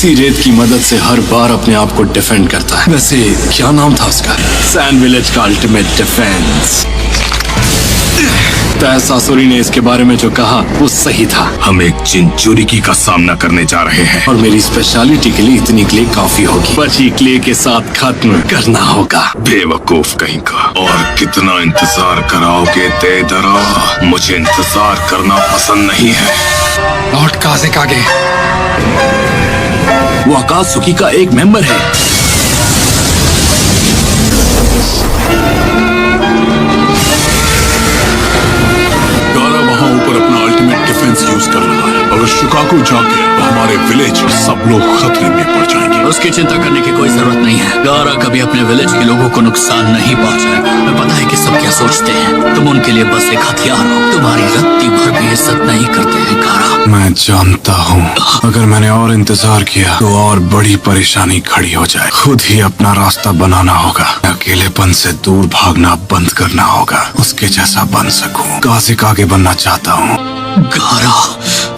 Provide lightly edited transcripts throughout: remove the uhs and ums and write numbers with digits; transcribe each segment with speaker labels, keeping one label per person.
Speaker 1: इसी रेत की मदद से हर बार अपने आप को डिफेंड करता है। वैसे क्या नाम था उसका? सैंड विलेज का अल्टीमेट डिफेंस। सासुरी ने इसके बारे में जो कहा वो सही था।
Speaker 2: हम एक चिंचुरिकी का सामना करने जा रहे हैं
Speaker 1: और मेरी स्पेशलिटी के लिए इतनी क्ले काफी होगी। बची क्ले के साथ खत्म करना होगा।
Speaker 2: बेवकूफ कहीं का। और कितना इंतजार कराओगे दे दरा? मुझे इंतजार करना पसंद नहीं है।
Speaker 1: लॉर्ड काज़ेकागे वो अकात्सुकी का एक मेंबर है।
Speaker 3: यूज कर रहा है। अगर शिकागो जाग गया तो हमारे विलेज सब लोग खतरे में पड़ जाएंगे।
Speaker 4: उसकी चिंता करने की कोई जरूरत नहीं है। गारा कभी अपने विलेज के लोगों को नुकसान नहीं पहुंचाएगा। मैं पता है कि सब क्या सोचते हैं। तुम उनके लिए बस एक हथियार हो। तुम्हारी रत्ती भर भी इज्जत नहीं करते हैं गारा।
Speaker 1: मैं जानता हूँ अगर मैंने और इंतजार किया तो और बड़ी परेशानी खड़ी हो जाए। खुद ही अपना रास्ता बनाना होगा। अकेलेपन से दूर भागना बंद करना होगा। उसके जैसा बन सकूं। काज़ेकागे बनना चाहता हूँ।
Speaker 4: गारा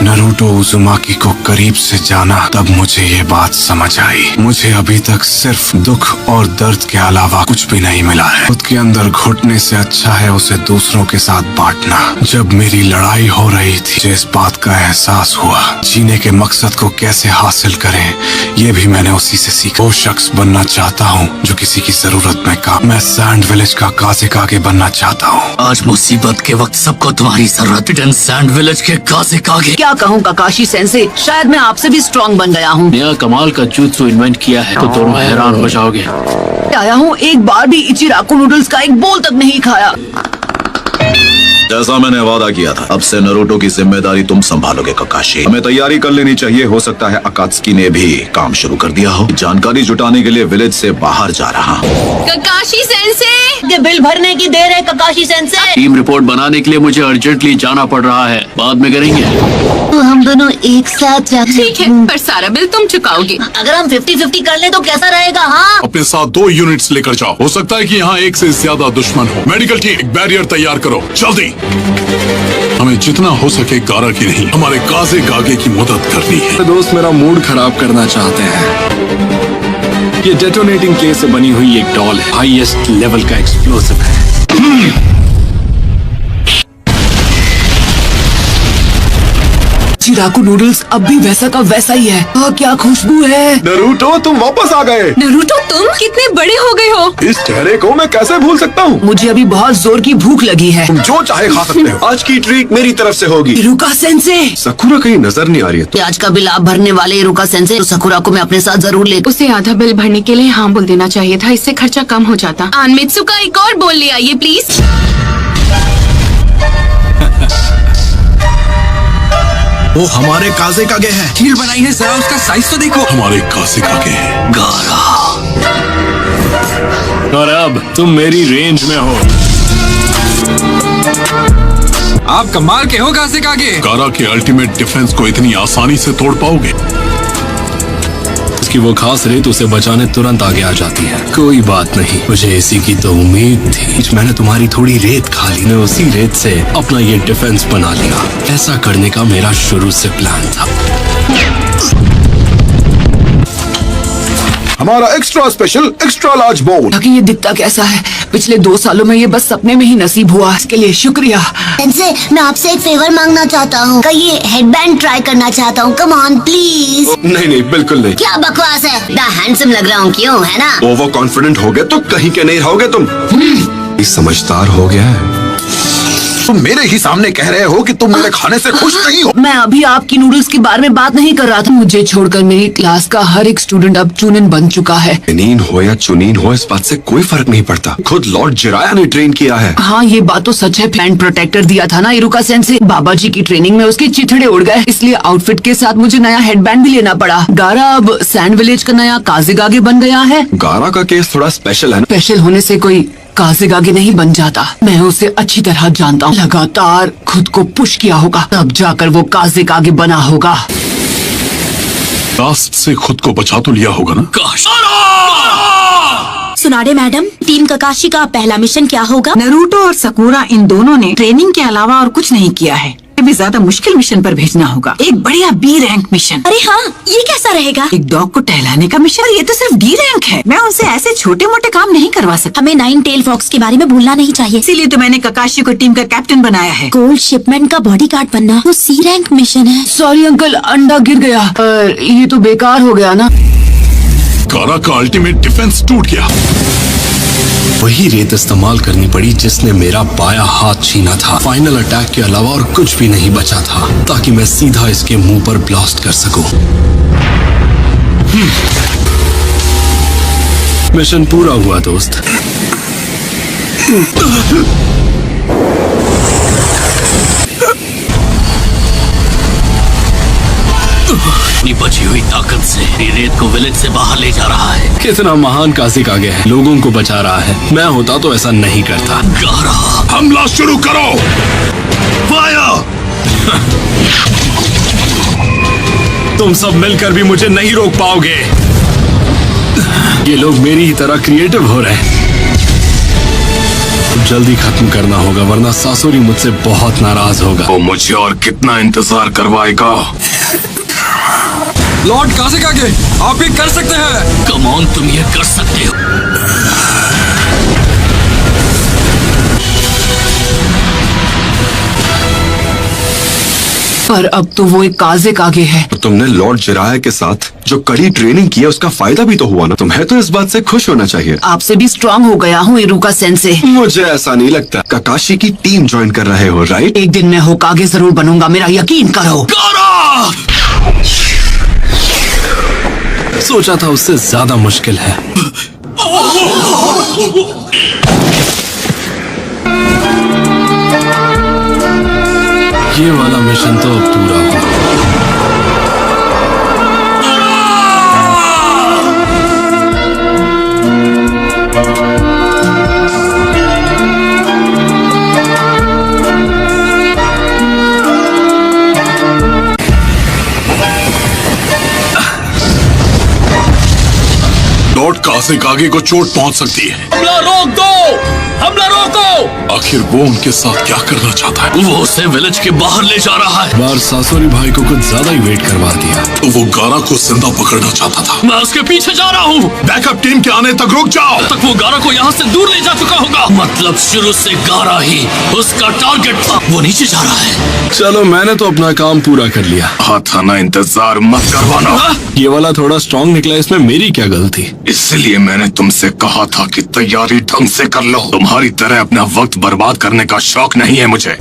Speaker 1: नारुतो उज़ुमाकी को करीब से जाना तब मुझे ये बात समझ आई। मुझे अभी तक सिर्फ दुख और दर्द के अलावा कुछ भी नहीं मिला है। खुद के अंदर घुटने से अच्छा है उसे दूसरों के साथ बांटना। जब मेरी लड़ाई हो रही थी मुझे इस बात का एहसास हुआ। जीने के मकसद को कैसे हासिल करें ये भी मैंने उसी से सीखा। वो शख्स बनना चाहता हूँ जो किसी की जरूरत में काम। मैं सैंड विलेज का काज़ेकागे बनना चाहता हूँ।
Speaker 4: आज मुसीबत के वक्त सबको तुम्हारी जरूरत है। सैंड विलेज के काज़ेकागे।
Speaker 5: क्या कहूँ काकाशी सेंसे, शायद मैं आपसे भी स्ट्रॉन्ग बन गया हूँ।
Speaker 4: नया कमाल का jutsu इन्वेंट किया है तो तुम हैरान हो जाओगे।
Speaker 5: आया हूँ, एक बार भी इचिराकु नूडल्स का एक बोल तक नहीं खाया।
Speaker 6: जैसा मैंने वादा किया था, अब से नारुतो की जिम्मेदारी तुम संभालोगे काकाशी। हमें तैयारी कर लेनी चाहिए। हो सकता है अकात्सुकी ने भी काम शुरू कर दिया हो। जानकारी जुटाने के लिए विलेज से बाहर जा रहा हूँ।
Speaker 7: काकाशी सेंसे,
Speaker 5: ये बिल भरने की देर है काकाशी सेंसे।
Speaker 4: टीम रिपोर्ट बनाने के लिए मुझे अर्जेंटली जाना पड़ रहा है। बाद में करेंगे।
Speaker 5: तो हम दोनों एक साथ जाते
Speaker 7: ठीक है, पर सारा बिल तुम चुकाओगे।
Speaker 5: अगर हम 50-50 कर ले तो कैसा रहेगा? हाँ,
Speaker 3: अपने साथ 2 यूनिट्स लेकर जाओ। हो सकता है कि यहाँ एक से ज्यादा दुश्मन हो। मेडिकल टीम एक बैरियर तैयार करो जल्दी। हमें जितना हो सके गारा की नहीं हमारे काज़ेकागे की मदद करनी है।
Speaker 1: दोस्त मेरा मूड खराब करना चाहते हैं। ये डेटोनेटिंग क्ले से बनी हुई एक डॉल है। हाईएस्ट लेवल का एक्सप्लोसिव है।
Speaker 5: इचिराकु नूडल्स अब भी वैसा का वैसा ही है। क्या खुशबू है।
Speaker 6: नारुतो तुम वापस आ गए।
Speaker 7: नारुतो तुम कितने बड़े हो गए हो।
Speaker 6: इस चेहरे को मैं कैसे भूल सकता हूँ?
Speaker 5: मुझे अभी बहुत जोर की भूख लगी है।
Speaker 6: तुम जो चाहे खा सकते हो। आज की ट्रीट मेरी तरफ से होगी।
Speaker 5: इरुका सेंसे,
Speaker 6: सकुरा कहीं नजर नहीं आ रही है।
Speaker 5: आज का बिल आप भरने वाले इरुका सेंसे, तो सकुरा को मैं अपने साथ जरूर ले।
Speaker 7: उसे आधा बिल भरने के लिए हाँ बोल देना चाहिए था। इससे खर्चा कम हो जाता। आनमित्सु का एक और बोल ले आइए प्लीज।
Speaker 8: वो हमारे काज़ेकागे है। हील बनाई है, जरा उसका साइज तो देखो।
Speaker 3: हमारे काज़ेकागे है।
Speaker 4: गारा
Speaker 1: और अब तुम मेरी रेंज में हो।
Speaker 8: आप कमाल के हो काज़ेकागे।
Speaker 3: गारा के अल्टीमेट डिफेंस को इतनी आसानी से तोड़ पाओगे?
Speaker 1: उसकी वो खास रेत उसे बचाने तुरंत आगे आ जाती है। कोई बात नहीं, मुझे इसी की तो उम्मीद थी। मैंने तुम्हारी थोड़ी रेत खा ली। मैं उसी रेत से अपना ये डिफेंस बना लिया। ऐसा करने का मेरा शुरू से प्लान था।
Speaker 6: हमारा एक्स्ट्रा स्पेशल एक्स्ट्रा लार्ज बोल।
Speaker 5: ताकि ये दिखता कैसा है? पिछले 2 सालों में ये बस सपने में ही नसीब हुआ। इसके लिए शुक्रिया।
Speaker 9: सेंसे, मैं आपसे एक फेवर मांगना चाहता हूँ। का ये हेडबैंड ट्राई करना चाहता हूँ। Come on please.
Speaker 6: नहीं बिल्कुल नहीं।
Speaker 9: क्या बकवास है। द हैंडसम लग रहा हूँ, क्यों है ना?
Speaker 6: ओवर कॉन्फिडेंट हो गए तो कहीं के नहीं रहोगे तुम। समझदार हो गया है। तुम मेरे ही सामने कह रहे हो कि तुम मेरे खाने से खुश नहीं हो।
Speaker 5: मैं अभी आपकी नूडल्स के बारे में बात नहीं कर रहा था। मुझे छोड़कर मेरी क्लास का हर एक स्टूडेंट अब चुनिन बन चुका है।
Speaker 6: चुनीन हो या चुनीन हो, इस बात से कोई फर्क नहीं पड़ता। खुद लॉर्ड जिराया ने ट्रेन किया है।
Speaker 5: हाँ, ये बात तो सच है। प्लांट प्रोटेक्टर दिया था ना इरुका सेंसे। बाबा जी की ट्रेनिंग में उसके चिथड़े उड़ गए, इसलिए आउटफिट के साथ मुझे नया हेडबैंड भी लेना पड़ा। गारा अब सैंड विलेज का नया काज़ेकागे बन गया है।
Speaker 6: गारा का केस थोड़ा स्पेशल है।
Speaker 5: स्पेशल होने से कोई काज़ेकागे नहीं बन जाता। मैं उसे अच्छी तरह जानता हूँ। लगातार खुद को पुश किया होगा, तब जाकर वो काज़ेकागे बना होगा।
Speaker 3: लास्ट से खुद को बचा तो लिया होगा ना?
Speaker 9: सुनाडे मैडम, टीम काकाशी का पहला मिशन क्या होगा?
Speaker 10: नारुतो और सकुरा इन दोनों ने ट्रेनिंग के अलावा और कुछ नहीं किया है।
Speaker 5: भी ज्यादा मुश्किल मिशन पर भेजना होगा। एक बढ़िया बी रैंक मिशन।
Speaker 9: अरे हाँ, ये कैसा रहेगा?
Speaker 5: एक डॉग को टहलाने का मिशन। ये तो सिर्फ डी रैंक है। मैं उनसे ऐसे छोटे मोटे काम नहीं करवा सकता।
Speaker 9: हमें 9 टेल फॉक्स के बारे में भूलना नहीं चाहिए।
Speaker 5: इसीलिए तो मैंने ककाशी को टीम का कैप्टन बनाया है।
Speaker 9: गोल्ड शिपमेंट का बॉडीगार्ड बनना वो सी रैंक मिशन है।
Speaker 5: सॉरी अंकल, अंडा गिर गया। ये तो बेकार हो गया ना।
Speaker 3: गारा का अल्टीमेट डिफेंस टूट गया।
Speaker 1: वही रेत इस्तेमाल करनी पड़ी जिसने मेरा बाया हाथ छीना था। फाइनल अटैक के अलावा और कुछ भी नहीं बचा था ताकि मैं सीधा इसके मुंह पर ब्लास्ट कर सकूं। मिशन पूरा हुआ दोस्त।
Speaker 4: अपनी बची हुई ताकत से ये रेत को विलेज से बाहर ले जा रहा है।
Speaker 1: कितना महान काज़िकागे है, लोगों को बचा रहा है। मैं होता तो ऐसा नहीं करता।
Speaker 4: गारा,
Speaker 3: हमला शुरू करो। फायर!
Speaker 1: तुम सब मिलकर भी मुझे नहीं रोक पाओगे। ये लोग मेरी ही तरह क्रिएटिव हो रहे हैं। जल्दी खत्म करना होगा वरना सासुरी मुझसे बहुत नाराज होगा।
Speaker 2: वो मुझे और कितना इंतजार करवाएगा?
Speaker 8: लॉर्ड काज़िकागे, आप भी कर सकते हैं।
Speaker 4: कम ऑन, तुम ये कर सकते हो।
Speaker 5: पर अब तो वो एक काज़िकागे है।
Speaker 10: तुमने लॉर्ड जिराया के साथ जो कड़ी ट्रेनिंग की है उसका फायदा भी तो हुआ ना। तुम्हें तो इस बात से खुश होना चाहिए।
Speaker 5: आपसे भी स्ट्रांग हो गया हूँ इरुका सेंसे।
Speaker 10: मुझे ऐसा नहीं लगता। ककाशी की टीम ज्वाइन कर रहे हो, राइट?
Speaker 5: एक दिन मैं होकागे जरूर बनूंगा, मेरा यकीन करो।
Speaker 4: गारा!
Speaker 1: सोचा था उससे ज्यादा मुश्किल है। ये वाला मिशन तो अब पूरा हुआ।
Speaker 3: लॉर्ड काज़िकागे को चोट पहुंच सकती है।
Speaker 4: हमला रोक दो! हमला रोको!
Speaker 3: आखिर वो उनके साथ क्या करना चाहता है?
Speaker 4: वो उसे विलेज के बाहर ले जा रहा है।
Speaker 1: बार सासुरी भाई को कुछ ज्यादा ही वेट करवा दिया।
Speaker 3: तो वो गारा को जिंदा पकड़ना चाहता था।
Speaker 4: मैं उसके पीछे जा रहा हूँ।
Speaker 3: बैकअप टीम के आने तक रुक जाओ।
Speaker 4: तब तक वो गारा को यहाँ से दूर ले जा चुका होगा। मतलब शुरू से गारा ही उसका टारगेट था। वो नीचे जा रहा है।
Speaker 1: चलो, मैंने तो अपना काम पूरा कर लिया।
Speaker 2: हाँ था ना, इंतजार मत करवाना।
Speaker 1: ये वाला थोड़ा स्ट्रांग निकला, इसमें मेरी क्या गलती?
Speaker 2: इसलिए मैंने तुमसे कहा था कि तैयारी ढंग से कर लो। तुम्हारी तरह अपना वक्त बर्बाद करने का शौक नहीं है मुझे।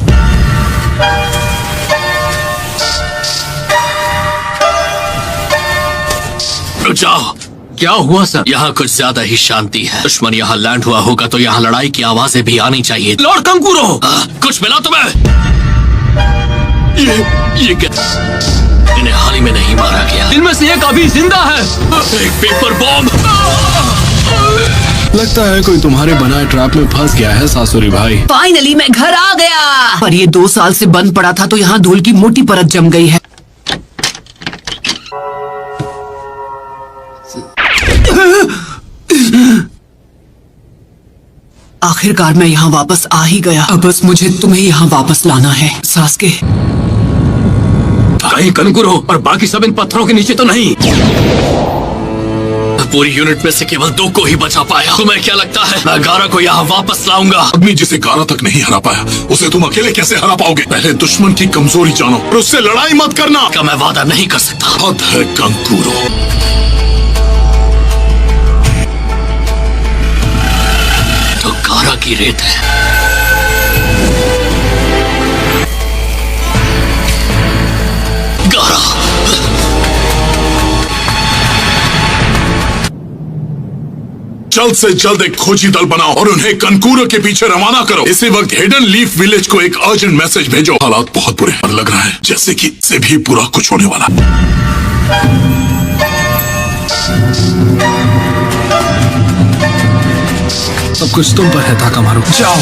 Speaker 4: रुक जाओ। क्या हुआ सर? यहाँ कुछ ज्यादा ही शांति है। दुश्मन यहाँ लैंड हुआ होगा तो यहाँ लड़ाई की आवाजें भी आनी चाहिए। लॉर्ड कंकूरो, कुछ मिला तुम्हें? ये क्या? इन्हें हाल ही में नहीं मारा गया। इनमें से एक अभी जिंदा है। एक पेपर बॉम्ब।
Speaker 1: लगता है कोई तुम्हारे बनाए ट्रैप में फंस गया है सासुरी भाई।
Speaker 5: फाइनली मैं घर आ गया। पर ये 2 साल से बंद पड़ा था तो यहाँ धूल की मोटी परत जम गई है। आखिरकार मैं यहाँ वापस आ ही गया। अब बस मुझे तुम्हें यहाँ वापस लाना है, सास्के।
Speaker 4: कहीं कंकूरो और बाकी सब इन पत्थरों के नीचे तो नहीं? पूरी यूनिट में से केवल 2 को ही बचा पाया। तुम्हें क्या लगता है मैं गारा को यहाँ वापस लाऊंगा?
Speaker 3: आदमी जिसे गारा तक नहीं हरा पाया उसे तुम अकेले कैसे हरा पाओगे? पहले दुश्मन की कमजोरी जानो और उससे लड़ाई मत करना।
Speaker 4: का मैं वादा नहीं कर सकता।
Speaker 3: हद है कंकूरो।
Speaker 4: तो गारा की रेत है। गारा,
Speaker 3: जल्द से जल्द एक खोजी दल बनाओ और उन्हें कंकूरो के पीछे रवाना करो। इसी वक्त हिडन लीफ विलेज को एक अर्जेंट मैसेज भेजो। हालात बहुत बुरे और लग रहा है जैसे कि से भी पूरा कुछ होने वाला।
Speaker 1: सब कुछ तुम पर है ताकामारू। जाओ।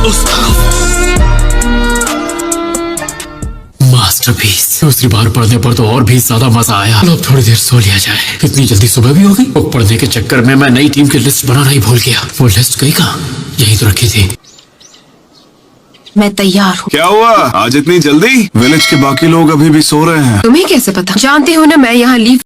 Speaker 4: उस तरफ।
Speaker 1: मास्टर
Speaker 11: 120। दूसरी बार पढ़ने पर तो और भी ज्यादा मजा आया। अब थोड़ी देर सो लिया जाए। इतनी जल्दी सुबह भी हो गई। वो पढ़ने के चक्कर में मैं नई टीम की लिस्ट बनाना ही भूल गया। वो लिस्ट गई कहाँ? यही तो रखी थी।
Speaker 7: मैं तैयार हूँ।
Speaker 1: क्या हुआ आज इतनी जल्दी? विलेज के बाकी लोग अभी भी सो रहे हैं।
Speaker 7: तुम्हें कैसे पता? जानते हो ना मैं यहाँ लीव